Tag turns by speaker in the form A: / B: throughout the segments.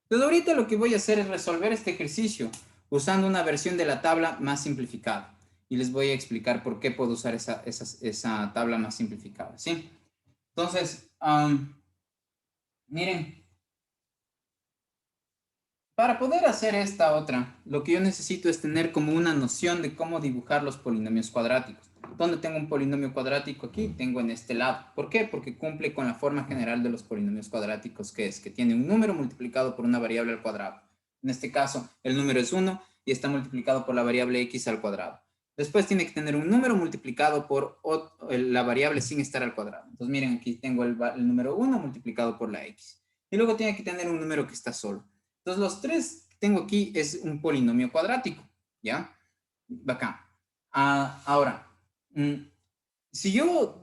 A: Entonces ahorita lo que voy a hacer es resolver este ejercicio usando una versión de la tabla más simplificada. Y les voy a explicar por qué puedo usar esa tabla más simplificada, ¿sí? Entonces, miren, para poder hacer esta otra, lo que yo necesito es tener como una noción de cómo dibujar los polinomios cuadráticos. ¿Dónde tengo un polinomio cuadrático? Aquí tengo en este lado. ¿Por qué? Porque cumple con la forma general de los polinomios cuadráticos, que es que tiene un número multiplicado por una variable al cuadrado. En este caso, el número es 1 y está multiplicado por la variable x al cuadrado. Después tiene que tener un número multiplicado por la variable sin estar al cuadrado. Entonces, miren, aquí tengo el número 1 multiplicado por la x. Y luego tiene que tener un número que está solo. Entonces, los tres que tengo aquí es un polinomio cuadrático, ¿ya? Bacán. Ahora, si yo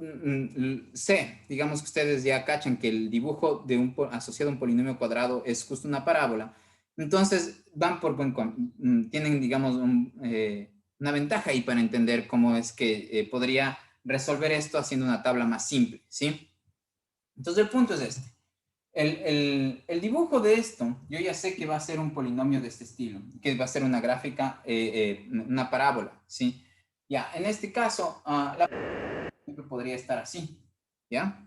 A: sé, digamos que ustedes ya cachan que el dibujo de asociado a un polinomio cuadrado es justo una parábola, entonces van por tienen, digamos, una ventaja ahí para entender cómo es que podría resolver esto haciendo una tabla más simple, ¿sí? Entonces, el punto es este. El dibujo de esto, yo ya sé que va a ser un polinomio de este estilo, que va a ser una gráfica, una parábola, ¿sí? Ya, en este caso, la podría estar así, ¿ya?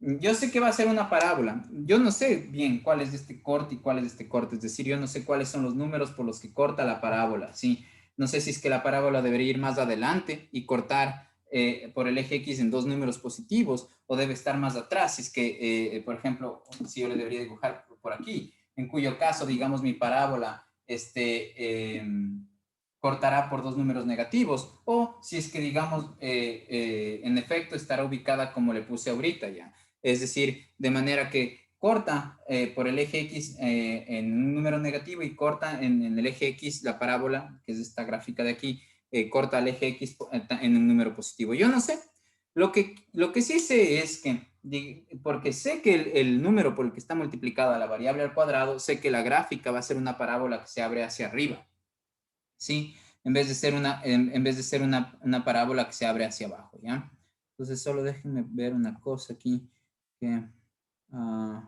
A: Yo sé que va a ser una parábola. Yo no sé bien cuál es este corte y cuál es este corte. Es decir, yo no sé cuáles son los números por los que corta la parábola, ¿sí? No sé si es que la parábola debería ir más adelante y cortar por el eje X en dos números positivos o debe estar más atrás. Si es que, por ejemplo, si yo le debería dibujar por aquí, en cuyo caso, digamos, mi parábola cortará por dos números negativos, o si es que, digamos, en efecto estará ubicada como le puse ahorita ya. Es decir, de manera que corta por el eje X en un número negativo y corta en el eje X la parábola, que es esta gráfica de aquí, corta el eje X en un número positivo. Yo no sé. Lo que sí sé es que, porque sé que el número por el que está multiplicada la variable al cuadrado, sé que la gráfica va a ser una parábola que se abre hacia arriba, ¿sí? En vez de ser en vez de ser una parábola que se abre hacia abajo, ¿ya? Entonces, solo déjenme ver una cosa aquí que... Uh,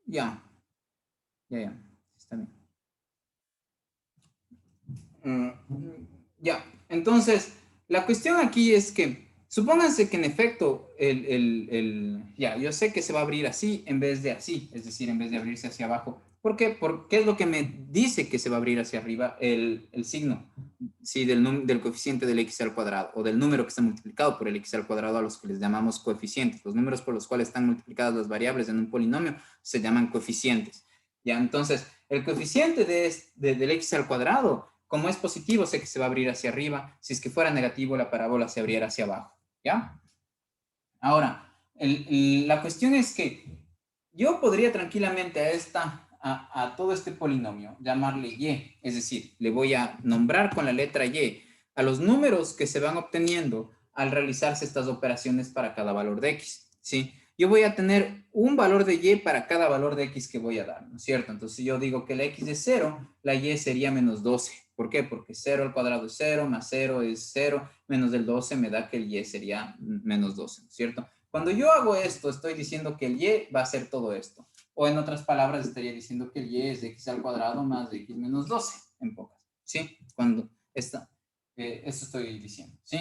A: ya, ya, está bien. Uh, ya, entonces, la cuestión aquí es que, supónganse que en efecto, ya, yo sé que se va a abrir así en vez de así, es decir, en vez de abrirse hacia abajo. ¿Por qué? Porque es lo que me dice que se va a abrir hacia arriba el signo, sí, del coeficiente del x al cuadrado, o del número que está multiplicado por el x al cuadrado, a los que les llamamos coeficientes. Los números por los cuales están multiplicadas las variables en un polinomio se llaman coeficientes. Ya, entonces, el coeficiente del x al cuadrado, como es positivo, sé que se va a abrir hacia arriba. Si es que fuera negativo, la parábola se abriera hacia abajo. ¿Ya? Ahora, la cuestión es que yo podría tranquilamente a todo este polinomio llamarle y, es decir, le voy a nombrar con la letra y a los números que se van obteniendo al realizarse estas operaciones para cada valor de x, ¿sí? Yo voy a tener un valor de y para cada valor de x que voy a dar, ¿no es cierto? Entonces, si yo digo que la x es 0, la y sería menos 12. ¿Por qué? Porque 0 al cuadrado es 0, más 0 es 0, menos el 12 me da que el y sería menos 12, ¿no es cierto? Cuando yo hago esto, estoy diciendo que el y va a ser todo esto. O en otras palabras, estaría diciendo que el y es x al cuadrado más x menos 12, en pocas. ¿Sí? Cuando esto estoy diciendo. ¿Sí?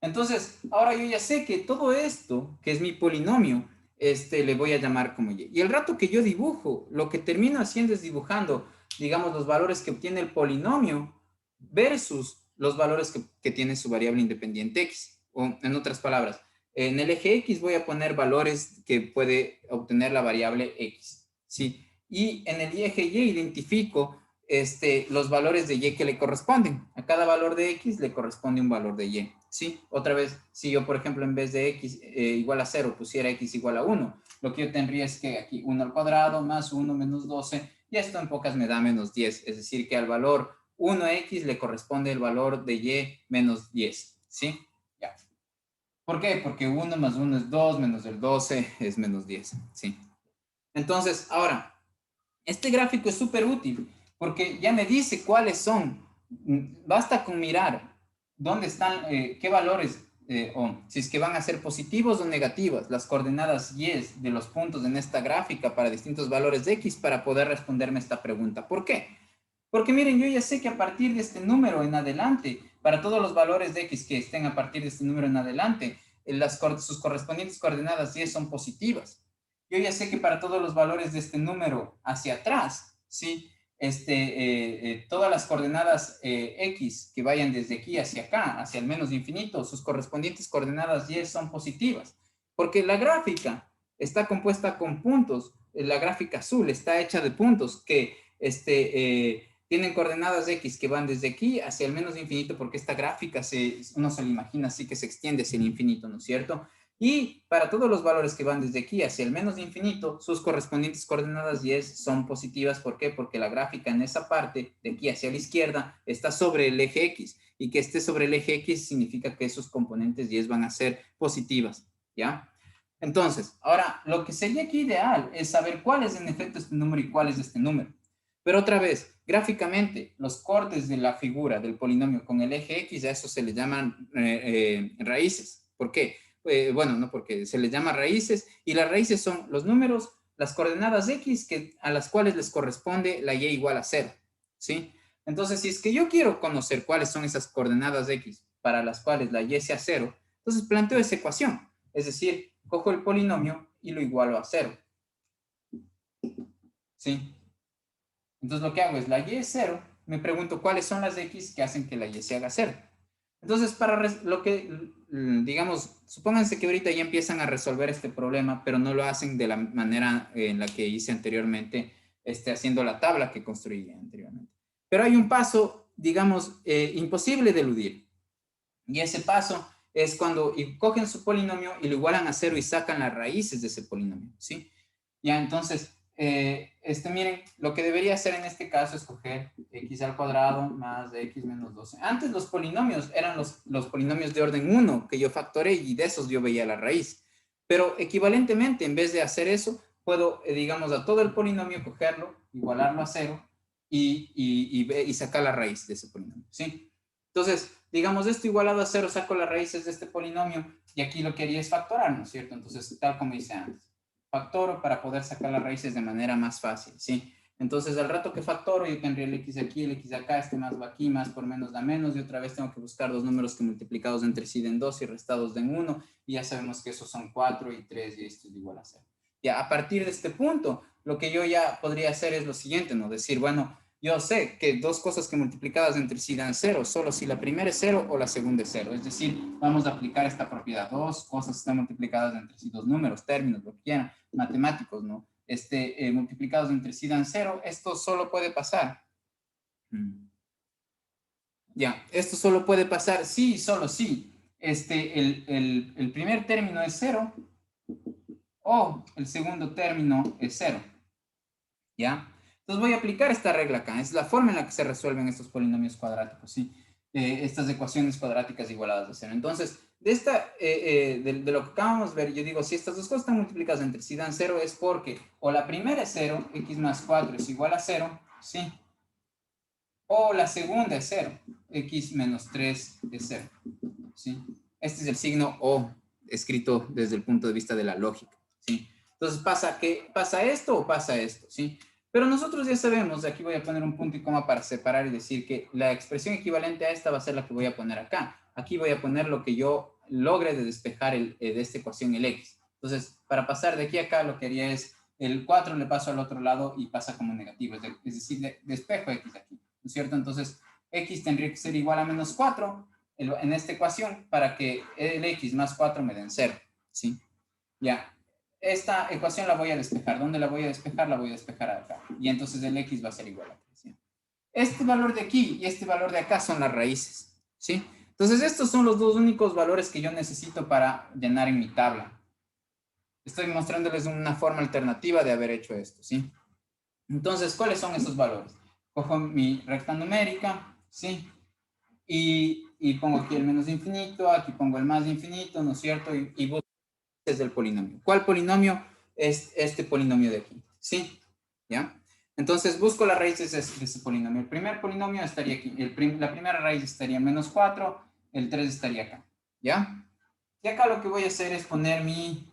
A: Entonces, ahora yo ya sé que todo esto, que es mi polinomio, le voy a llamar como y. Y el rato que yo dibujo, lo que termino haciendo es dibujando, digamos, los valores que obtiene el polinomio versus los valores que tiene su variable independiente x. O en otras palabras, en el eje X voy a poner valores que puede obtener la variable X, ¿sí? Y en el eje Y identifico los valores de Y que le corresponden. A cada valor de X le corresponde un valor de Y, ¿sí? Otra vez, si yo, por ejemplo, en vez de X igual a 0, pusiera X igual a 1, lo que yo tendría es que aquí 1 al cuadrado más 1 menos 12, y esto en pocas me da menos 10, es decir, que al valor 1x le corresponde el valor de y menos 10, ¿sí? Ya. ¿Por qué? Porque 1 más 1 es 2, menos el 12 es menos 10, ¿sí? Entonces, ahora, este gráfico es súper útil porque ya me dice cuáles son. Basta con mirar dónde están, qué valores o si es que van a ser positivos o negativas las coordenadas y de los puntos en esta gráfica para distintos valores de X para poder responderme esta pregunta. ¿Por qué? Porque miren, yo ya sé que a partir de este número en adelante, para todos los valores de X que estén a partir de este número en adelante, sus correspondientes coordenadas Y son positivas. Yo ya sé que para todos los valores de este número hacia atrás, ¿sí? Todas las coordenadas X que vayan desde aquí hacia acá, hacia el menos infinito, sus correspondientes coordenadas Y son positivas. Porque la gráfica está compuesta con puntos, la gráfica azul está hecha de puntos que tienen coordenadas X que van desde aquí hacia el menos infinito, porque esta gráfica uno se la imagina así que se extiende hacia el infinito, ¿no es cierto? Y para todos los valores que van desde aquí hacia el menos infinito, sus correspondientes coordenadas Y son positivas. ¿Por qué? Porque la gráfica en esa parte, de aquí hacia la izquierda, está sobre el eje X. Y que esté sobre el eje X significa que sus componentes Y van a ser positivas, ¿ya? Entonces, ahora, lo que sería aquí ideal es saber cuál es en efecto este número y cuál es este número. Pero otra vez, gráficamente, los cortes de la figura del polinomio con el eje X, a eso se le llaman raíces. ¿Por qué? Bueno, no porque se les llama raíces, y las raíces son los números, las coordenadas X a las cuales les corresponde la Y igual a 0, ¿sí? Entonces, si es que yo quiero conocer cuáles son esas coordenadas X para las cuales la Y sea 0, entonces planteo esa ecuación, es decir, cojo el polinomio y lo igualo a 0, ¿sí? Entonces lo que hago es la Y es 0, me pregunto cuáles son las X que hacen que la Y se haga 0. Entonces, para lo que, digamos, supónganse que ahorita ya empiezan a resolver este problema, pero no lo hacen de la manera en la que hice anteriormente, haciendo la tabla que construí anteriormente. Pero hay un paso, digamos, imposible de eludir. Y ese paso es cuando cogen su polinomio y lo igualan a 0 y sacan las raíces de ese polinomio, ¿sí? Ya, entonces, miren, lo que debería hacer en este caso es coger x al cuadrado más de x menos 12. Antes los polinomios eran los polinomios de orden 1 que yo factoré y de esos yo veía la raíz. Pero equivalentemente, en vez de hacer eso, puedo, digamos, a todo el polinomio cogerlo, igualarlo a 0 y sacar la raíz de ese polinomio, ¿sí? Entonces, digamos, esto igualado a 0, saco las raíces de este polinomio y aquí lo que haría es factorar, ¿no es cierto? Entonces, tal como hice antes. Factoro para poder sacar las raíces de manera más fácil, ¿sí? Entonces, al rato que factoro, yo tendría el x aquí, el x acá, más va aquí, más por menos da menos, y otra vez tengo que buscar dos números que multiplicados entre sí den 2 y restados den 1, y ya sabemos que esos son 4 y 3, y esto es igual a 0. Ya, a partir de este punto, lo que yo ya podría hacer es lo siguiente, ¿no? Decir, bueno, yo sé que dos cosas que multiplicadas entre sí dan 0, solo si la primera es 0 o la segunda es 0. Es decir, vamos a aplicar esta propiedad. Dos cosas están multiplicadas entre sí, dos números, términos, lo que quieran, matemáticos, ¿no? Multiplicados entre sí dan 0. Esto solo puede pasar. Ya, esto solo puede pasar sí, solo sí. El primer término es 0 o el segundo término es 0. ¿Ya? Entonces voy a aplicar esta regla acá. Es la forma en la que se resuelven estos polinomios cuadráticos, ¿sí? Estas ecuaciones cuadráticas igualadas a 0. Entonces, de lo que acabamos de ver, yo digo, si estas dos cosas están multiplicadas entre sí dan 0, es porque o la primera es 0, x más 4 es igual a 0, ¿sí? O la segunda es 0, x menos 3 es 0, ¿sí? Este es el signo O, escrito desde el punto de vista de la lógica, ¿sí? Entonces, ¿pasa esto o pasa esto? ¿Sí? Pero nosotros ya sabemos, aquí voy a poner un punto y coma para separar y decir que la expresión equivalente a esta va a ser la que voy a poner acá. Aquí voy a poner lo que yo logre de despejar de esta ecuación el x. Entonces, para pasar de aquí a acá, lo que haría es el 4 le paso al otro lado y pasa como negativo, es decir, despejo x aquí, ¿no es cierto? Entonces, x tendría que ser igual a menos 4 en esta ecuación para que el x más 4 me den 0, ¿sí? Ya, esta ecuación la voy a despejar. ¿Dónde la voy a despejar? La voy a despejar acá. Y entonces el x va a ser igual a 3. ¿Sí? Este valor de aquí y este valor de acá son las raíces, ¿sí? Entonces estos son los dos únicos valores que yo necesito para llenar en mi tabla. Estoy mostrándoles una forma alternativa de haber hecho esto, ¿sí? Entonces, ¿cuáles son esos valores? Cojo mi recta numérica, ¿sí? Y pongo aquí el menos infinito, aquí pongo el más infinito, ¿no es cierto? Y busco desde el polinomio. ¿Cuál polinomio es este polinomio de aquí? ¿Sí? ¿Ya? Entonces busco las raíces de ese polinomio. El primer polinomio estaría aquí. La primera raíz estaría en menos 4, el 3 estaría acá. ¿Ya? Y acá lo que voy a hacer es poner mi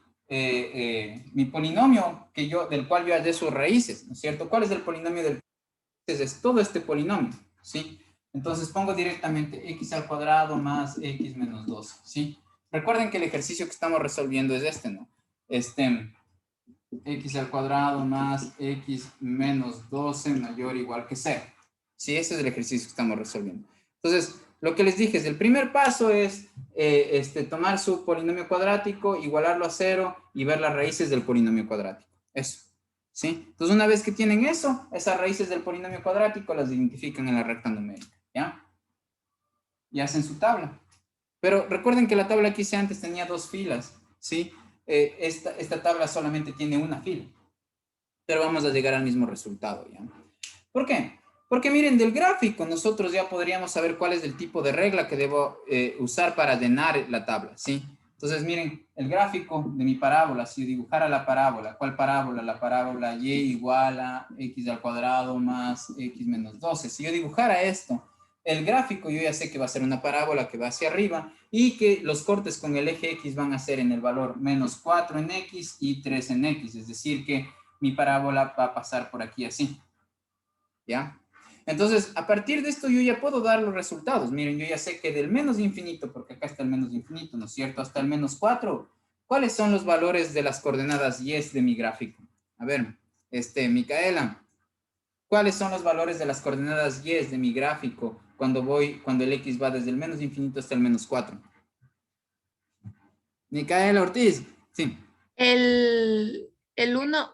A: polinomio del cual yo hallé sus raíces, ¿no es cierto? ¿Cuál es el polinomio del es todo este polinomio, ¿sí? Entonces pongo directamente x al cuadrado más x menos 2, ¿sí? Recuerden que el ejercicio que estamos resolviendo es este, ¿no? X al cuadrado más x menos 12 mayor o igual que 0. Sí, ese es el ejercicio que estamos resolviendo. Entonces, lo que les dije es, el primer paso es tomar su polinomio cuadrático, igualarlo a 0 y ver las raíces del polinomio cuadrático. Eso. ¿Sí? Entonces, una vez que tienen eso, esas raíces del polinomio cuadrático las identifican en la recta numérica. ¿Ya? Y hacen su tabla. Pero recuerden que la tabla que hice antes tenía 2 filas. ¿Sí? Esta tabla solamente tiene una fila. Pero vamos a llegar al mismo resultado, ¿ya? ¿Por qué? Porque miren, del gráfico nosotros ya podríamos saber cuál es el tipo de regla que debo usar para llenar la tabla, ¿sí? Entonces, miren, el gráfico de mi parábola, si yo dibujara la parábola, ¿cuál parábola? La parábola y igual a x al cuadrado más x menos 12. Si yo dibujara esto, el gráfico yo ya sé que va a ser una parábola que va hacia arriba y que los cortes con el eje x van a ser en el valor menos 4 en x y 3 en x, es decir que mi parábola va a pasar por aquí así, ¿ya? Entonces, a partir de esto yo ya puedo dar los resultados. Miren, yo ya sé que del menos infinito, porque acá está el menos infinito, ¿no es cierto? Hasta el menos 4, ¿cuáles son los valores de las coordenadas y de mi gráfico? A ver, Micaela, ¿cuáles son los valores de las coordenadas y de mi gráfico cuando el x va desde el menos infinito hasta el menos 4? Micaela Ortiz, sí.
B: El uno.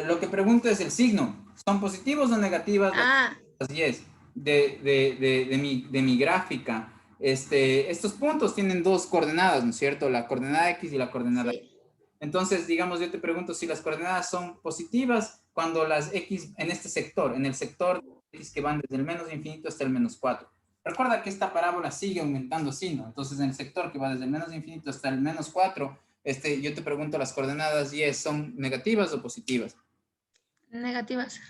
A: Lo que pregunto es el signo. ¿Son positivos o negativas las
B: Ah,
A: 10 de mi gráfica? Estos puntos tienen dos coordenadas, ¿no es cierto? La coordenada X y la coordenada Y.
B: sí.
A: Entonces, digamos, yo te pregunto si las coordenadas son positivas cuando las X en este sector, en el sector X que van desde el menos infinito hasta el menos 4. Recuerda que esta parábola sigue aumentando así, ¿no? Entonces, en el sector que va desde el menos infinito hasta el menos 4, yo te pregunto, ¿las coordenadas Y son negativas o positivas?
B: Negativas.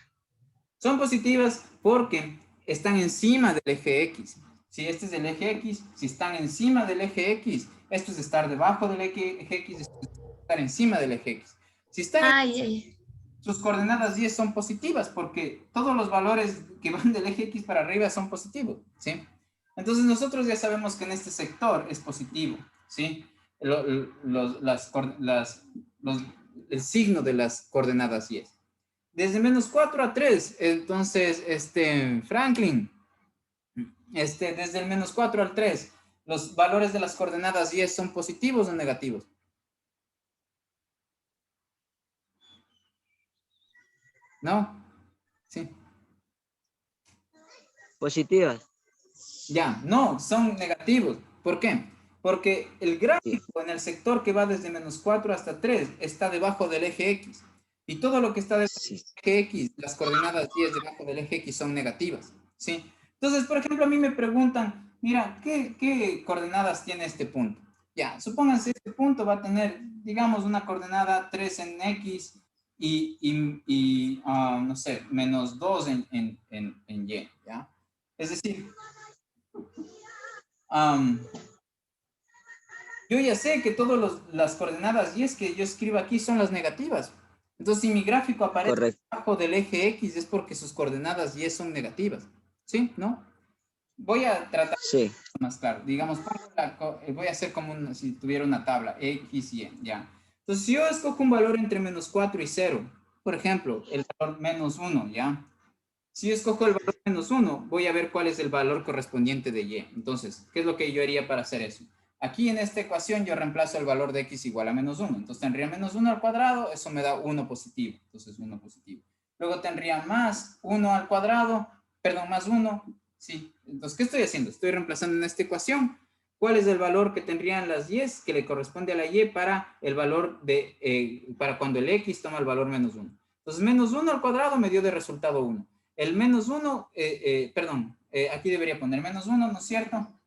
A: Son positivas porque están encima del eje X. Si este es el eje X, si están encima del eje X, esto es estar debajo del eje X, esto es estar encima del eje X. Si están,
B: Ay, ay.
A: sus coordenadas 10 son positivas porque todos los valores que van del eje X para arriba son positivos, ¿sí? Entonces nosotros ya sabemos que en este sector es positivo, ¿sí? El signo de las coordenadas Y. Desde menos 4 a 3. Entonces, Franklin, desde el menos 4 al 3, ¿los valores de las coordenadas Y son positivos o negativos? ¿No? Sí.
C: Positivas.
A: Ya, no, son negativos. ¿Por qué? Porque el
C: Sí.
A: gráfico en el sector que va desde menos 4 hasta 3 está debajo del eje X. Y todo lo que está debajo
C: Sí.
A: del eje X, las coordenadas 10 debajo del eje X son negativas. ¿Sí? Entonces, por ejemplo, a mí me preguntan, mira, ¿qué coordenadas tiene este punto? Ya, supónganse, este punto va a tener, digamos, una coordenada 3 en X no sé, menos 2 en Y, ¿ya? Es decir, yo ya sé que todas las coordenadas y es que yo escribo aquí son las negativas. Entonces, si mi gráfico aparece
C: Correcto.
A: debajo del eje X es porque sus coordenadas y son negativas. ¿Sí? ¿No? Voy a tratar
C: Sí.
A: más claro. Digamos, voy a hacer como si tuviera una tabla, X y Y, ya. Entonces, si yo escojo un valor entre menos 4 y 0, por ejemplo, el valor menos 1, ¿ya? Si yo escojo el valor menos 1, voy a ver cuál es el valor correspondiente de Y. Entonces, ¿qué es lo que yo haría para hacer eso? Aquí en esta ecuación yo reemplazo el valor de X igual a menos 1. Entonces tendría menos 1 al cuadrado, eso me da 1 positivo. Entonces 1 positivo. Luego tendría más 1 al cuadrado, perdón, más 1. Sí. Entonces, ¿qué estoy haciendo? Estoy reemplazando en esta ecuación cuál es el valor que tendrían las Y que le corresponde a la Y para el valor para cuando el X toma el valor menos 1. Entonces, menos 1 al cuadrado me dio de resultado 1. El menos 1, aquí debería poner menos 1, ¿no es cierto?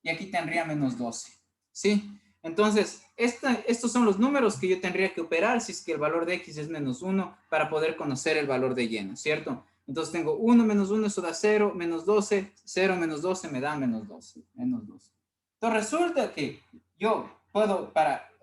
A: Y aquí tendría menos 12, ¿sí? Entonces, estos son los números que yo tendría que operar si es que el valor de X es menos 1 para poder conocer el valor de Y, ¿no es cierto? Entonces tengo 1 menos 1, eso da 0, menos 12, 0 menos 12 me da menos 12, menos 12. Entonces resulta que yo puedo,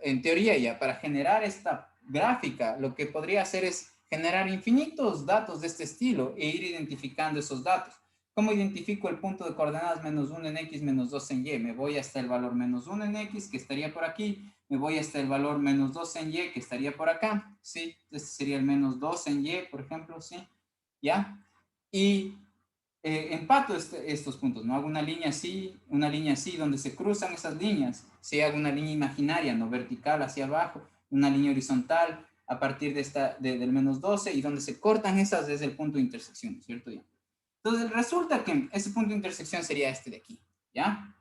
A: en teoría ya, para generar esta gráfica, lo que podría hacer es generar infinitos datos de este estilo e ir identificando esos datos. ¿Cómo identifico el punto de coordenadas -1 en X, -2 en Y? Me voy hasta el valor -1 en X, que estaría por aquí, me voy hasta el valor -2 en Y, que estaría por acá, ¿sí? Este sería el -2 en Y, por ejemplo, ¿sí? ¿Ya? Y empato estos puntos, ¿no? Hago una línea así, donde se cruzan esas líneas. Si hago una línea imaginaria, ¿no? Vertical hacia abajo, una línea horizontal a partir del -12 y donde se cortan esas desde el punto de intersección, ¿cierto? ¿Ya? Entonces resulta que ese punto de intersección sería este de aquí, ¿ya?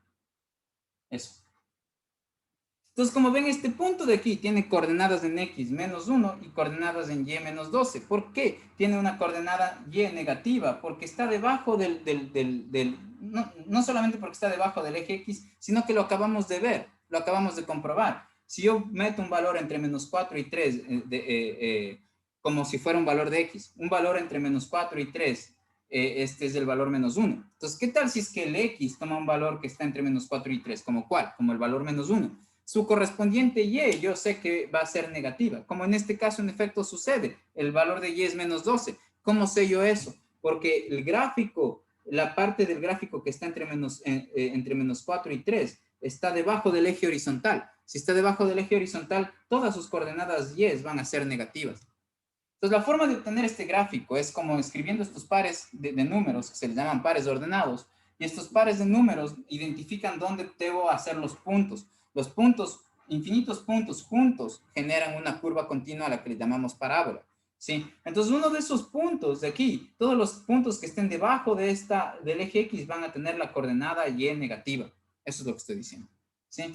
A: Eso. Entonces, como ven, este punto de aquí tiene coordenadas en X -1 y coordenadas en Y -12. ¿Por qué tiene una coordenada Y negativa? Porque está debajo no solamente porque está debajo del eje X, sino que lo acabamos de ver, lo acabamos de comprobar. Si yo meto un valor entre -4 y 3, como si fuera un valor de X, un valor entre -4 y 3, este es el valor -1. Entonces, ¿qué tal si es que el X toma un valor que está entre -4 y 3? ¿Como cuál? Como el valor -1. Su correspondiente Y yo sé que va a ser negativa, como en este caso en efecto sucede, el valor de Y es -12. ¿Cómo sé yo eso? Porque el gráfico, la parte del gráfico que está entre -4 y 3 está debajo del eje horizontal. Si está debajo del eje horizontal, todas sus coordenadas Y van a ser negativas. Entonces, la forma de obtener este gráfico es como escribiendo estos pares de números, que se les llaman pares ordenados, y estos pares de números identifican dónde debo hacer los puntos. Los puntos, infinitos puntos juntos, generan una curva continua a la que le llamamos parábola. ¿Sí? Entonces, uno de esos puntos de aquí, todos los puntos que estén debajo del eje X van a tener la coordenada Y negativa. Eso es lo que estoy diciendo. ¿Sí?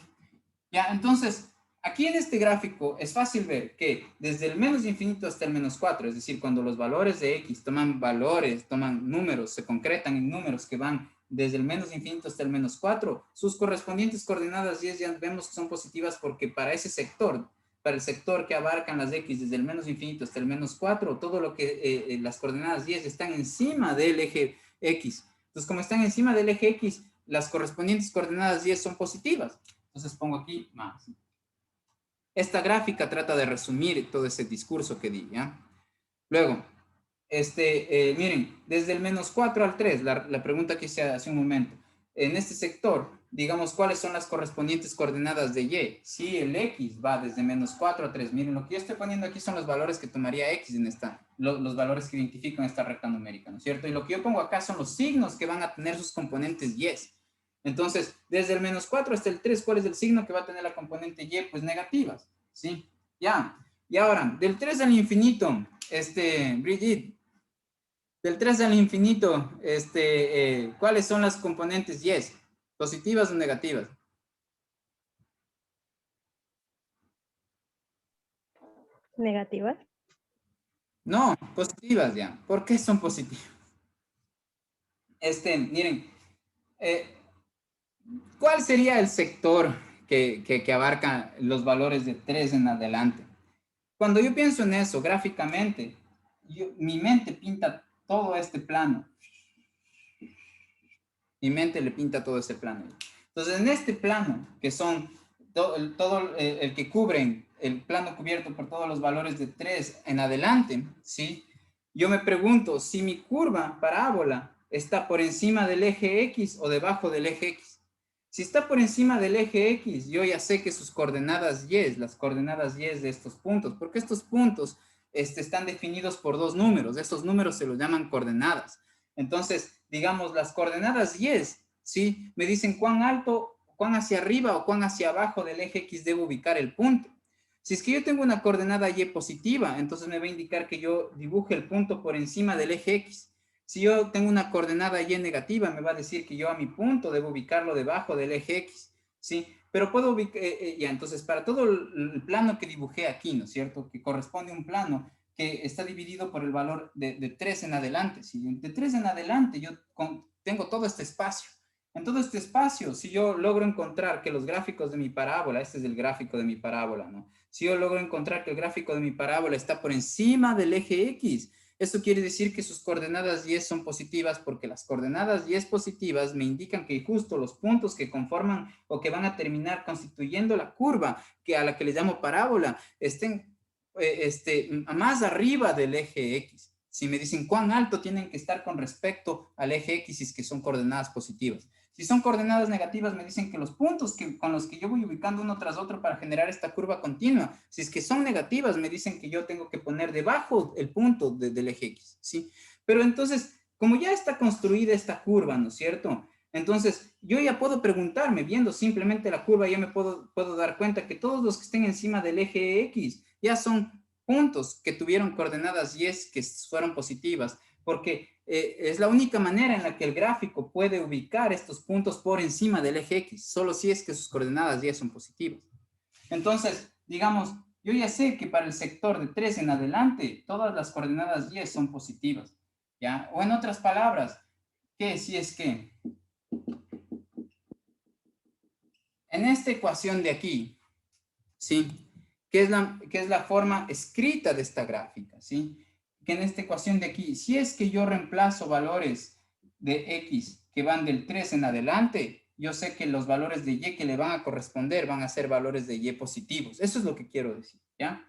A: Ya, entonces, aquí en este gráfico es fácil ver que desde el menos infinito hasta el -4, es decir, cuando los valores de X toman valores, toman números, se concretan en números que van desde el menos infinito hasta el -4, sus correspondientes coordenadas Y ya vemos que son positivas porque para ese sector, para el sector que abarcan las X desde el menos infinito hasta el -4, todo lo que las coordenadas Y están encima del eje X. Entonces, como están encima del eje X, las correspondientes coordenadas Y son positivas. Entonces pongo aquí más. Esta gráfica trata de resumir todo ese discurso que di, ¿ya? Luego, miren, desde el -4 al 3, la pregunta que hice hace un momento. En este sector, digamos, ¿cuáles son las correspondientes coordenadas de Y? Si el X va desde -4 a 3, miren, lo que yo estoy poniendo aquí son los valores que tomaría X en los valores que identifican esta recta numérica, ¿no es cierto? Y lo que yo pongo acá son los signos que van a tener sus componentes Y. Entonces, desde el -4 hasta el 3, ¿cuál es el signo que va a tener la componente Y? Pues negativas, ¿sí? Ya. Y ahora, del 3 al infinito, Brigitte, del 3 al infinito, ¿cuáles son las componentes Y? ¿Positivas o negativas?
C: Negativas.
A: No, positivas ya. ¿Por qué son positivas? Miren, eh, ¿cuál sería el sector que abarca los valores de 3 en adelante? Cuando yo pienso en eso gráficamente, mi mente pinta todo este plano. Mi mente le pinta todo este plano. Entonces, en este plano, que son todo el que cubren el plano cubierto por todos los valores de 3 en adelante, ¿sí? Yo me pregunto si mi curva parábola está por encima del eje X o debajo del eje X. Si está por encima del eje X, yo ya sé que sus coordenadas Y, las coordenadas Y de estos puntos, porque estos puntos están definidos por dos números. Estos números se los llaman coordenadas. Entonces, digamos, las coordenadas Y, ¿sí? Me dicen cuán alto, cuán hacia arriba o cuán hacia abajo del eje X debo ubicar el punto. Si es que yo tengo una coordenada Y positiva, entonces me va a indicar que yo dibuje el punto por encima del eje X. Si yo tengo una coordenada Y negativa, me va a decir que yo a mi punto debo ubicarlo debajo del eje X, ¿sí? Pero puedo ubicar, ya, entonces para todo el plano que dibujé aquí, ¿no es cierto? Que corresponde a un plano que está dividido por el valor de 3 en adelante. Si de 3 en adelante yo tengo todo este espacio. En todo este espacio, si yo logro encontrar que los gráficos de mi parábola, este es el gráfico de mi parábola, ¿no? Si yo logro encontrar que el gráfico de mi parábola está por encima del eje X, Esto quiere decir que sus coordenadas y son positivas porque las coordenadas y positivas me indican que justo los puntos que conforman o que van a terminar constituyendo la curva, que a la que le llamo parábola, estén más arriba del eje X. Si me dicen cuán alto tienen que estar con respecto al eje X, si es que son coordenadas positivas. Si son coordenadas negativas, me dicen que los puntos con los que yo voy ubicando uno tras otro para generar esta curva continua, si es que son negativas, me dicen que yo tengo que poner debajo el punto del eje X, ¿sí? Pero entonces, como ya está construida esta curva, ¿no es cierto? Entonces, yo ya puedo preguntarme, viendo simplemente la curva, ya me puedo dar cuenta que todos los que estén encima del eje X ya son puntos que tuvieron coordenadas y que fueron positivas, porque es la única manera en la que el gráfico puede ubicar estos puntos por encima del eje X, solo si es que sus coordenadas y son positivas. Entonces, digamos, yo ya sé que para el sector de 3 en adelante, todas las coordenadas y son positivas, ¿ya? O en otras palabras, que si es que en esta ecuación de aquí, ¿sí? Que es la forma escrita de esta gráfica, ¿sí? Que en esta ecuación de aquí, si es que yo reemplazo valores de X que van del 3 en adelante, yo sé que los valores de Y que le van a corresponder van a ser valores de Y positivos. Eso es lo que quiero decir, ¿ya?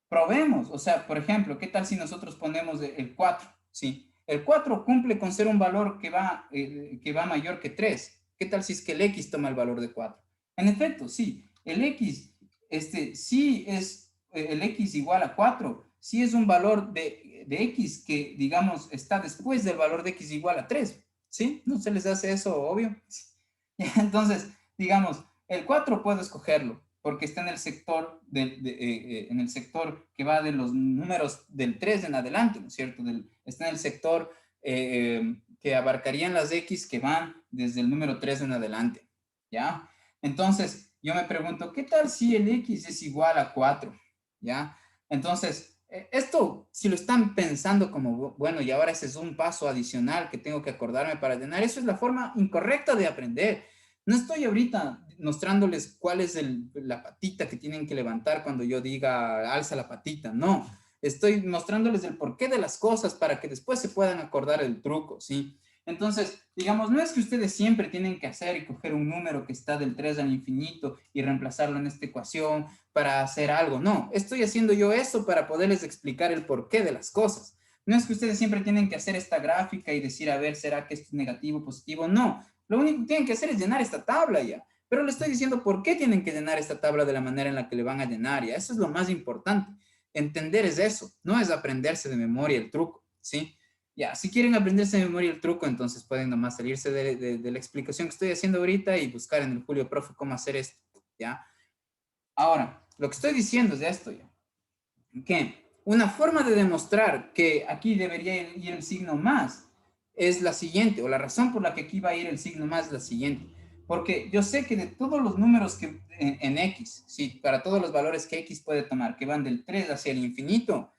A: Probemos, o sea, por ejemplo, ¿qué tal si nosotros ponemos el 4? ¿Sí? El 4 cumple con ser un valor que va mayor que 3. ¿Qué tal si es que el X toma el valor de 4? En efecto, sí, el X, sí es el X igual a 4, sí es un valor de X que, digamos, está después del valor de X igual a 3, ¿sí? ¿No se les hace eso obvio? Entonces, digamos, el 4 puedo escogerlo, porque está en el sector, en el sector que va de los números del 3 en adelante, ¿no es cierto? Está en el sector que abarcarían las X que van desde el número 3 en adelante, ¿ya? Entonces, yo me pregunto, ¿qué tal si el X es igual a 4? ¿Ya? Entonces, esto, si lo están pensando como, bueno, y ahora ese es un paso adicional que tengo que acordarme para llenar, eso es la forma incorrecta de aprender. No estoy ahorita mostrándoles cuál es la patita que tienen que levantar cuando yo diga alza la patita, no. Estoy mostrándoles el porqué de las cosas para que después se puedan acordar el truco, ¿sí? Entonces, digamos, no es que ustedes siempre tienen que hacer y coger un número que está del 3 al infinito y reemplazarlo en esta ecuación para hacer algo, no. Estoy haciendo yo eso para poderles explicar el porqué de las cosas. No es que ustedes siempre tienen que hacer esta gráfica y decir, a ver, ¿será que esto es negativo o positivo? No. Lo único que tienen que hacer es llenar esta tabla ya. Pero le estoy diciendo por qué tienen que llenar esta tabla de la manera en la que le van a llenar ya. Eso es lo más importante. Entender es eso, no es aprenderse de memoria el truco, ¿sí? Ya, si quieren aprenderse de memoria el truco, entonces pueden nomás salirse de la explicación que estoy haciendo ahorita y buscar en el Julio Profe cómo hacer esto, ¿ya? Ahora, lo que estoy diciendo es esto, ¿ya? Que una forma de demostrar que aquí debería ir el signo más es la siguiente, o la razón por la que aquí va a ir el signo más es la siguiente. Porque yo sé que de todos los números que en X, sí, para todos los valores que X puede tomar, que van del 3 hacia el infinito,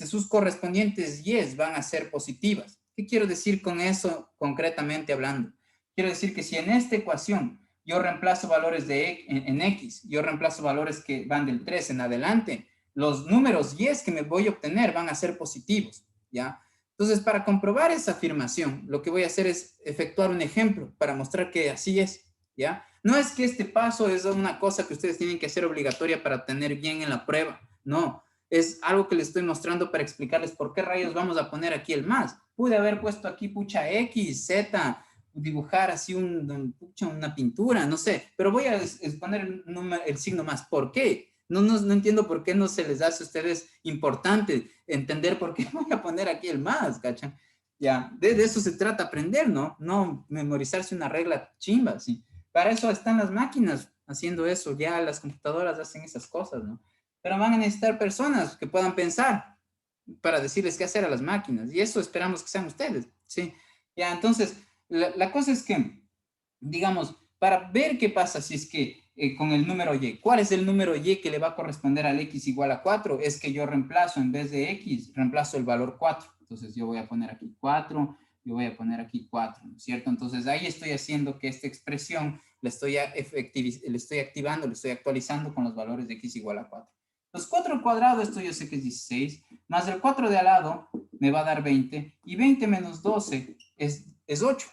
A: sus correspondientes Y van a ser positivas. ¿Qué quiero decir con eso concretamente hablando? Quiero decir que si en esta ecuación yo reemplazo valores en X, yo reemplazo valores que van del 3 en adelante, los números Y que me voy a obtener van a ser positivos, ¿ya? Entonces, para comprobar esa afirmación, lo que voy a hacer es efectuar un ejemplo para mostrar que así es, ¿ya? No es que este paso es una cosa que ustedes tienen que hacer obligatoria para obtener bien en la prueba, no. Es algo que les estoy mostrando para explicarles por qué rayos vamos a poner aquí el más. Pude haber puesto aquí pucha X, Z, dibujar así una pintura, no sé, pero voy a poner el signo más. ¿Por qué? No entiendo por qué no se les hace a ustedes importante entender por qué voy a poner aquí el más, ¿cachan? Ya, de eso se trata aprender, ¿no? No memorizarse una regla chimba, ¿sí? Para eso están las máquinas haciendo eso, ya las computadoras hacen esas cosas, ¿no? Pero van a necesitar personas que puedan pensar para decirles qué hacer a las máquinas, y eso esperamos que sean ustedes, ¿sí? Ya, entonces, la cosa es que, digamos, para ver qué pasa si es que con el número Y, ¿cuál es el número Y que le va a corresponder al X igual a 4? Es que yo reemplazo, en vez de X, reemplazo el valor 4. Entonces yo voy a poner aquí 4, yo voy a poner aquí 4, ¿no es cierto? Entonces ahí estoy haciendo que esta expresión le estoy activando, le estoy actualizando con los valores de X igual a 4. Entonces 4 al cuadrado, esto yo sé que es 16, más el 4 de al lado, me va a dar 20 y 20 menos 12 es 8.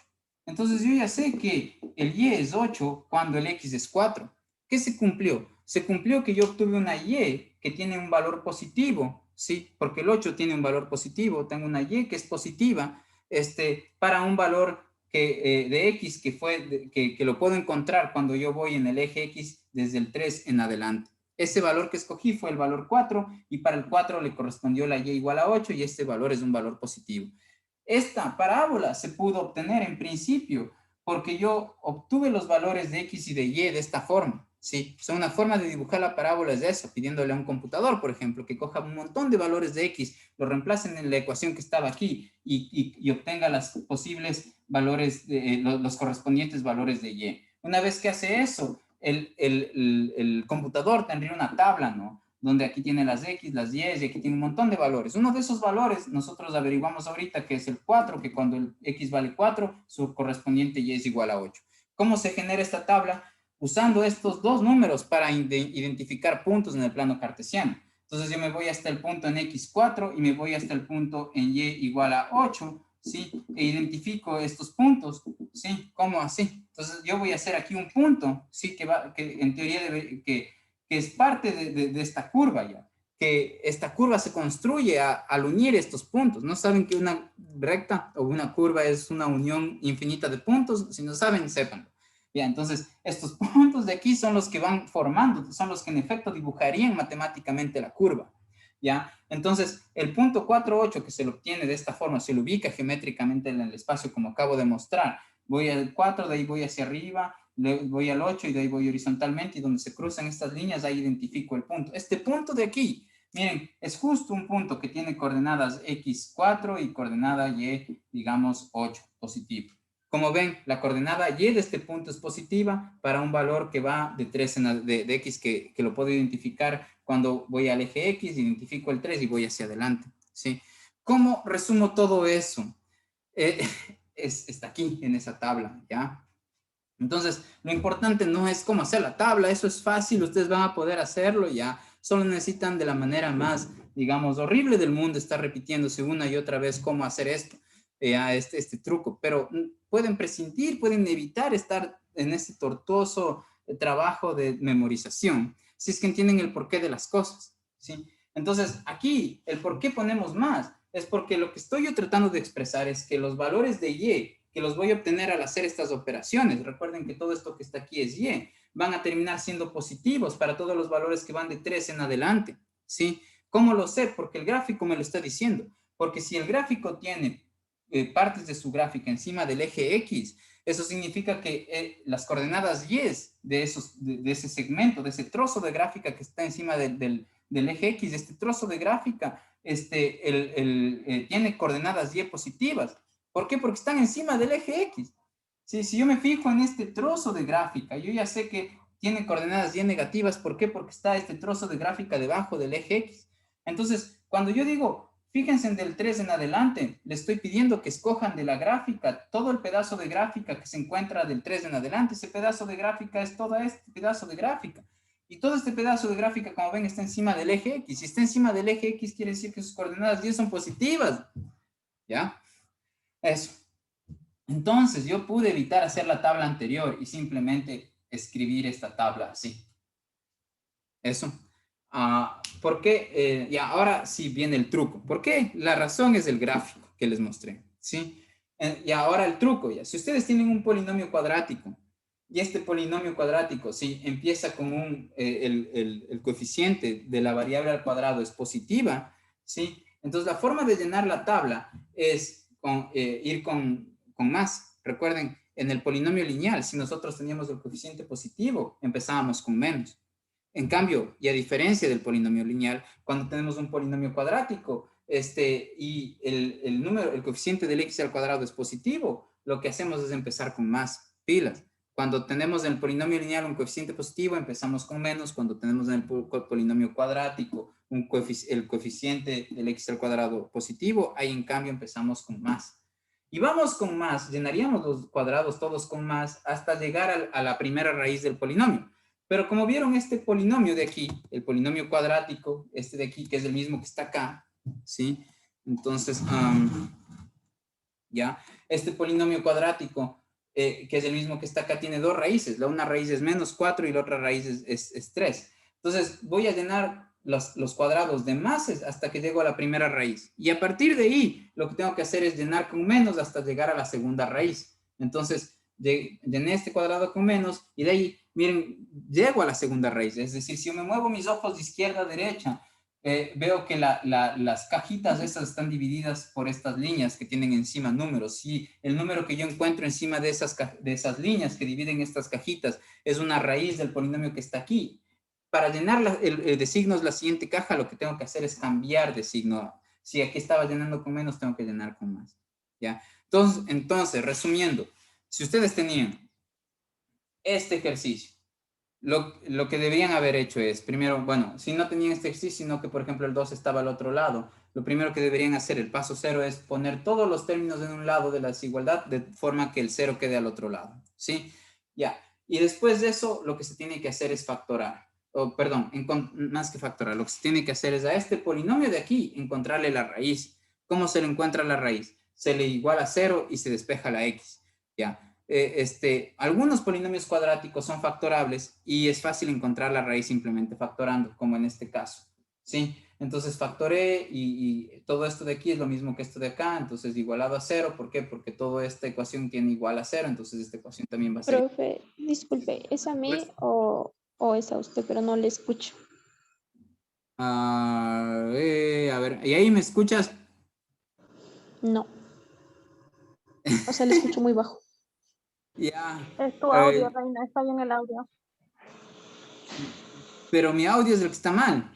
A: Entonces yo ya sé que el y es 8 cuando el x es 4. ¿Qué se cumplió? Se cumplió que yo obtuve una y que tiene un valor positivo, ¿sí? Porque el 8 tiene un valor positivo, tengo una y que es positiva, para un valor de x que lo puedo encontrar cuando yo voy en el eje x desde el 3 en adelante. Ese valor que escogí fue el valor 4 y para el 4 le correspondió la y igual a 8 y este valor es un valor positivo. Esta parábola se pudo obtener en principio porque yo obtuve los valores de x y de y de esta forma, ¿sí? O sea, una forma de dibujar la parábola es eso, pidiéndole a un computador, por ejemplo, que coja un montón de valores de x, lo reemplacen en la ecuación que estaba aquí y obtenga los posibles valores, los correspondientes valores de y. Una vez que hace eso, el computador tendría una tabla, ¿no? Donde aquí tiene las X, las Y, y aquí tiene un montón de valores. Uno de esos valores nosotros averiguamos ahorita que es el 4, que cuando el X vale 4, su correspondiente Y es igual a 8. ¿Cómo se genera esta tabla? Usando estos dos números para identificar puntos en el plano cartesiano. Entonces yo me voy hasta el punto en X4 y me voy hasta el punto en Y igual a 8, ¿sí? E identifico estos puntos, ¿sí? ¿Cómo así? Entonces yo voy a hacer aquí un punto, ¿sí? Que en teoría que es parte de esta curva ya, que esta curva se construye al unir estos puntos. No saben que una recta o una curva es una unión infinita de puntos, si no saben, sépanlo. Ya, entonces, estos puntos de aquí son los que van formando, son los que en efecto dibujarían matemáticamente la curva. ¿Ya? Entonces, el punto 4, 8 que se lo obtiene de esta forma, se lo ubica geométricamente en el espacio como acabo de mostrar. Voy al 4, de ahí voy hacia arriba, voy al 8 y de ahí voy horizontalmente y donde se cruzan estas líneas, ahí identifico el punto. Este punto de aquí, miren, es justo un punto que tiene coordenadas x4 y coordenada y, digamos, 8, positivo. Como ven, la coordenada y de este punto es positiva para un valor que va de 3 de x que lo puedo identificar cuando voy al eje x, identifico el 3 y voy hacia adelante, ¿sí? ¿Cómo resumo todo eso? Está aquí en esa tabla, ¿ya? Entonces, lo importante no es cómo hacer la tabla, eso es fácil, ustedes van a poder hacerlo ya, solo necesitan de la manera más, digamos, horrible del mundo estar repitiéndose una y otra vez cómo hacer esto, este truco, pero pueden prescindir, pueden evitar estar en este tortuoso trabajo de memorización, si es que entienden el porqué de las cosas, ¿sí? Entonces, aquí, el por qué ponemos más, es porque lo que estoy yo tratando de expresar es que los valores de y, que los voy a obtener al hacer estas operaciones, recuerden que todo esto que está aquí es y, van a terminar siendo positivos para todos los valores que van de 3 en adelante, ¿sí? ¿Cómo lo sé? Porque el gráfico me lo está diciendo, porque si el gráfico tiene partes de su gráfica encima del eje X, eso significa que las coordenadas Y de ese segmento, de ese trozo de gráfica que está encima del eje X, este trozo de gráfica, tiene coordenadas Y positivas. ¿Por qué? Porque están encima del eje X. ¿Sí? Si yo me fijo en este trozo de gráfica, yo ya sé que tiene coordenadas Y negativas. ¿Por qué? Porque está este trozo de gráfica debajo del eje X. Entonces, cuando yo digo, fíjense en del 3 en adelante, le estoy pidiendo que escojan de la gráfica todo el pedazo de gráfica que se encuentra del 3 en adelante. Ese pedazo de gráfica es todo este pedazo de gráfica. Y todo este pedazo de gráfica, como ven, está encima del eje X. Si está encima del eje X, quiere decir que sus coordenadas Y son positivas. ¿Ya? Eso. Entonces, yo pude evitar hacer la tabla anterior y simplemente escribir esta tabla así. Eso. ¿Por qué? Ya, ahora sí viene el truco. ¿Por qué? La razón es el gráfico que les mostré. ¿Sí? Y ahora el truco, ya. Si ustedes tienen un polinomio cuadrático y este polinomio cuadrático, sí, empieza con el coeficiente de la variable al cuadrado es positiva, ¿sí? Entonces, la forma de llenar la tabla es ir con más. Recuerden, en el polinomio lineal, si nosotros teníamos el coeficiente positivo, empezábamos con menos. En cambio, y a diferencia del polinomio lineal, cuando tenemos un polinomio cuadrático y el coeficiente del x al cuadrado es positivo, lo que hacemos es empezar con más pilas. Cuando tenemos en el polinomio lineal un coeficiente positivo, empezamos con menos. Cuando tenemos en el polinomio cuadrático el coeficiente del x al cuadrado positivo, ahí en cambio empezamos con más. Y vamos con más, llenaríamos los cuadrados todos con más hasta llegar a la primera raíz del polinomio. Pero como vieron este polinomio de aquí, el polinomio cuadrático, este de aquí, que es el mismo que está acá, ¿sí? Entonces, ya, este polinomio cuadrático, que es el mismo que está acá, tiene dos raíces. La una raíz es menos 4 y la otra raíz es 3. Entonces, voy a llenar los cuadrados de más hasta que llego a la primera raíz. Y a partir de ahí, lo que tengo que hacer es llenar con menos hasta llegar a la segunda raíz. Entonces, llené este cuadrado con menos y de ahí, miren, llego a la segunda raíz. Es decir, si yo me muevo mis ojos de izquierda a derecha, veo que las cajitas estas están divididas por estas líneas que tienen encima números. Si el número que yo encuentro encima de esas líneas que dividen estas cajitas es una raíz del polinomio que está aquí, para llenar de signos la siguiente caja, lo que tengo que hacer es cambiar de signo. Si aquí estaba llenando con menos, tengo que llenar con más. ¿Ya? Entonces, resumiendo, si ustedes tenían este ejercicio, lo que deberían haber hecho es, primero, bueno, si no tenían este ejercicio, sino que, por ejemplo, el 2 estaba al otro lado, lo primero que deberían hacer, el paso 0, es poner todos los términos en un lado de la desigualdad de forma que el 0 quede al otro lado, ¿sí? Ya. Y después de eso, lo que se tiene que hacer es factorar. Perdón, más que factorar, lo que se tiene que hacer es a este polinomio de aquí, encontrarle la raíz. ¿Cómo se le encuentra la raíz? Se le iguala a 0 y se despeja la x, ¿ya? Algunos polinomios cuadráticos son factorables y es fácil encontrar la raíz simplemente factorando, como en este caso, ¿sí? Entonces factoré y todo esto de aquí es lo mismo que esto de acá, entonces igualado a 0, ¿por qué? Porque toda esta ecuación tiene igual a 0, entonces esta ecuación también va a ser...
C: Profe, disculpe, ¿es a mí o es a usted? Pero no le escucho.
A: A ver, ¿y ahí me escuchas?
C: No. O sea, le escucho muy bajo.
A: Ya.
C: Es tu audio, Reina, está bien el audio.
A: Pero mi audio es el que está mal.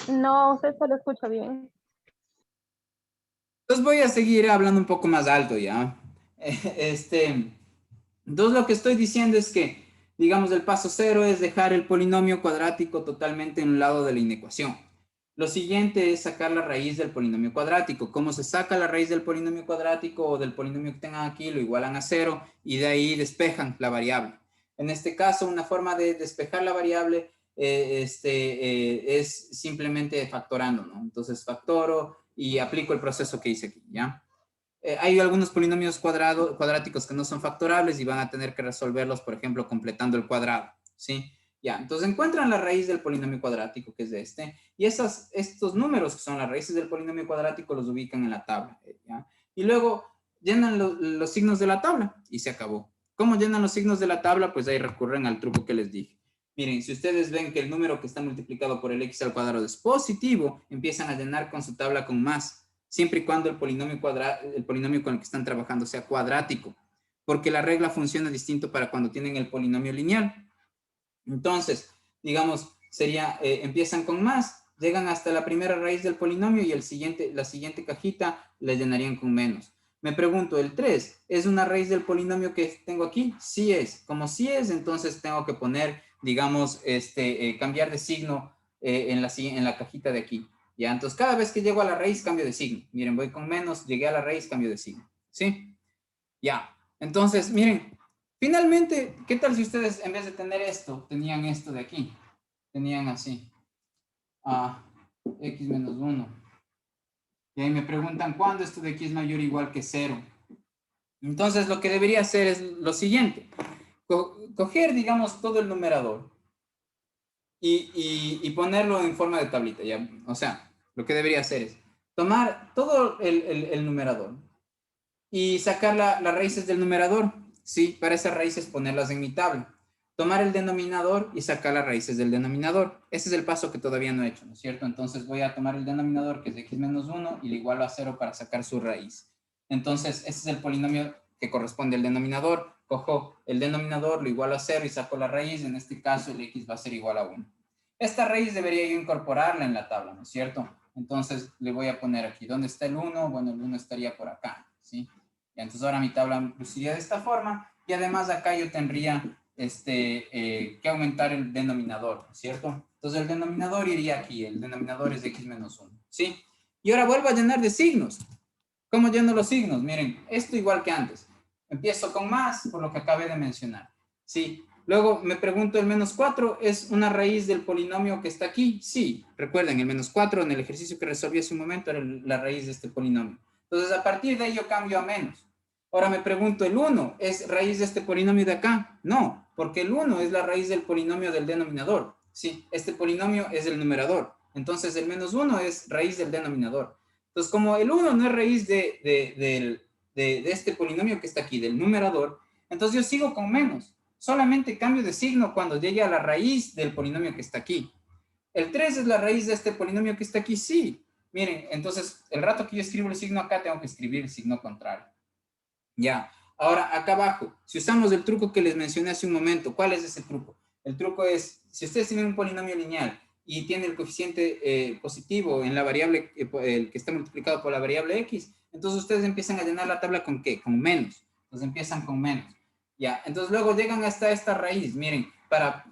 C: No, usted se lo escucha bien.
A: Entonces voy a seguir hablando un poco más alto, ¿ya? Entonces lo que estoy diciendo es que, digamos, el paso 0 es dejar el polinomio cuadrático totalmente en un lado de la inecuación. Lo siguiente es sacar la raíz del polinomio cuadrático. ¿Cómo se saca la raíz del polinomio cuadrático o del polinomio que tengan aquí? Lo igualan a 0 y de ahí despejan la variable. En este caso, una forma de despejar la variable es simplemente factorando, ¿no? Entonces factoro y aplico el proceso que hice aquí, ¿ya? Hay algunos polinomios cuadráticos que no son factorables y van a tener que resolverlos, por ejemplo, completando el cuadrado, ¿sí? Ya, entonces encuentran la raíz del polinomio cuadrático, que es de este, y estos números que son las raíces del polinomio cuadrático los ubican en la tabla, ¿ya? Y luego llenan los signos de la tabla y se acabó. ¿Cómo llenan los signos de la tabla? Pues ahí recurren al truco que les dije. Miren, si ustedes ven que el número que está multiplicado por el x al cuadrado es positivo, empiezan a llenar con su tabla con más, siempre y cuando el polinomio con el que están trabajando sea cuadrático, porque la regla funciona distinto para cuando tienen el polinomio lineal. Entonces, digamos, empiezan con más, llegan hasta la primera raíz del polinomio y la siguiente cajita la llenarían con menos. Me pregunto, ¿el 3 es una raíz del polinomio que tengo aquí? Sí es. Como sí es, entonces tengo que poner, digamos, cambiar de signo en la cajita de aquí. ¿Ya? Entonces, cada vez que llego a la raíz, cambio de signo. Miren, voy con menos, llegué a la raíz, cambio de signo. ¿Sí? Ya. Entonces, miren, finalmente, ¿qué tal si ustedes en vez de tener esto, tenían esto de aquí? Tenían así. X menos 1. Y ahí me preguntan, ¿cuándo esto de aquí es mayor o igual que 0? Entonces, lo que debería hacer es lo siguiente. Coger, digamos, todo el numerador y ponerlo en forma de tablita, ¿ya? O sea, lo que debería hacer es tomar todo el numerador y sacar las raíces del numerador, ¿sí? Para esas raíces ponerlas en mi tabla. Tomar el denominador y sacar las raíces del denominador. Ese es el paso que todavía no he hecho, ¿no es cierto? Entonces voy a tomar el denominador, que es x menos 1, y le igualo a 0 para sacar su raíz. Entonces, ese es el polinomio que corresponde al denominador. Cojo el denominador, lo igualo a 0 y saco la raíz. En este caso, el x va a ser igual a 1. Esta raíz debería yo incorporarla en la tabla, ¿no es cierto? Entonces, le voy a poner aquí. ¿Dónde está el 1? Bueno, el 1 estaría por acá, ¿sí? Y entonces ahora mi tabla luciría de esta forma y además acá yo tendría que aumentar el denominador, ¿cierto? Entonces el denominador iría aquí, el denominador es de x menos 1, ¿sí? Y ahora vuelvo a llenar de signos. ¿Cómo lleno los signos? Miren, esto igual que antes. Empiezo con más, por lo que acabé de mencionar, ¿sí? Luego me pregunto, ¿el menos 4 es una raíz del polinomio que está aquí? Sí, recuerden, el menos 4 en el ejercicio que resolví hace un momento era la raíz de este polinomio. Entonces, a partir de ahí yo cambio a menos. Ahora me pregunto, ¿el 1 es raíz de este polinomio de acá? No, porque el 1 es la raíz del polinomio del denominador. Sí, este polinomio es el numerador. Entonces, el menos 1 es raíz del denominador. Entonces, como el 1 no es raíz de este polinomio que está aquí, del numerador, entonces yo sigo con menos. Solamente cambio de signo cuando llegue a la raíz del polinomio que está aquí. ¿El 3 es la raíz de este polinomio que está aquí? Sí. Miren, entonces, el rato que yo escribo el signo acá, tengo que escribir el signo contrario. Ya. Ahora, acá abajo, si usamos el truco que les mencioné hace un momento, ¿cuál es ese truco? El truco es, si ustedes tienen un polinomio lineal y tiene el coeficiente positivo en la variable, el que está multiplicado por la variable x, entonces ustedes empiezan a llenar la tabla ¿con qué? Con menos. Entonces empiezan con menos. Ya, entonces luego llegan hasta esta raíz, miren, para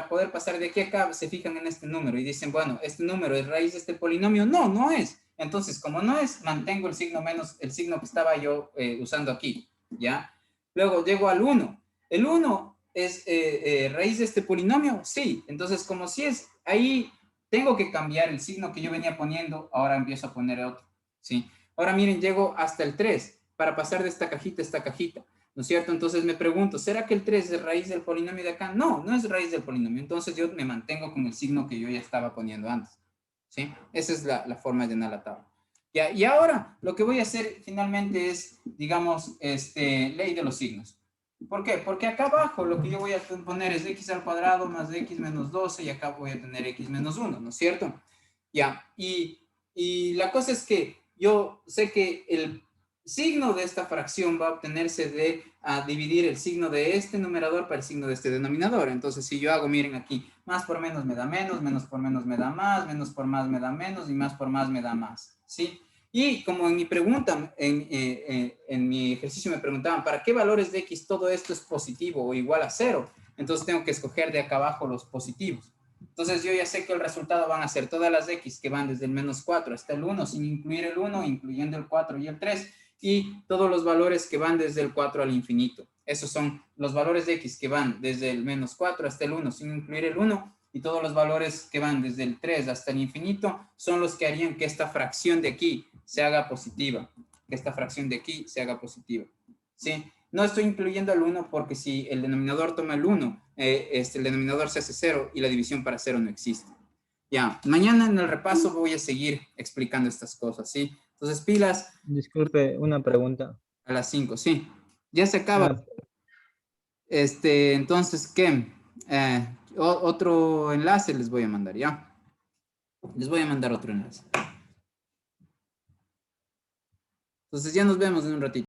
A: poder pasar de aquí a acá, se fijan en este número y dicen, bueno, ¿este número es raíz de este polinomio? No, no es. Entonces, como no es, mantengo el signo menos, el signo que estaba yo usando aquí, ¿ya? Luego llego al 1. ¿El 1 es raíz de este polinomio? Sí. Entonces, como si es, ahí tengo que cambiar el signo que yo venía poniendo, ahora empiezo a poner otro, ¿sí? Ahora miren, llego hasta el 3, para pasar de esta cajita a esta cajita. ¿No es cierto? Entonces me pregunto, ¿será que el 3 es raíz del polinomio de acá? No, no es raíz del polinomio. Entonces yo me mantengo con el signo que yo ya estaba poniendo antes. ¿Sí? Esa es la forma de llenar la tabla. Ya, y ahora lo que voy a hacer finalmente es, digamos, ley de los signos. ¿Por qué? Porque acá abajo lo que yo voy a poner es x al cuadrado más x menos 12 y acá voy a tener x menos 1, ¿no es cierto? Ya, y la cosa es que yo sé que el signo de esta fracción va a obtenerse de dividir el signo de este numerador para el signo de este denominador. Entonces, si yo hago, miren aquí, más por menos me da menos por menos me da más, menos por más me da menos y más por más me da más, ¿sí? Y como en mi pregunta, en mi ejercicio me preguntaban, ¿para qué valores de x todo esto es positivo o igual a 0? Entonces tengo que escoger de acá abajo los positivos. Entonces yo ya sé que el resultado van a ser todas las x que van desde el menos 4 hasta el 1, sin incluir el 1, incluyendo el 4 y el 3, y todos los valores que van desde el 4 al infinito. Esos son los valores de x que van desde el menos 4 hasta el 1, sin incluir el 1, y todos los valores que van desde el 3 hasta el infinito son los que harían que esta fracción de aquí se haga positiva, que esta fracción de aquí se haga positiva, ¿sí? No estoy incluyendo el 1 porque si el denominador toma el 1, el denominador se hace 0 y la división para 0 no existe. Ya, mañana en el repaso voy a seguir explicando estas cosas, ¿sí? Entonces, pilas.
D: Disculpe, una pregunta.
A: A las 5, sí. Ya se acaba.
D: Ah,
A: Entonces, ¿qué? Otro enlace les voy a mandar, ¿ya? Les voy a mandar otro enlace. Entonces, ya nos vemos en un ratito.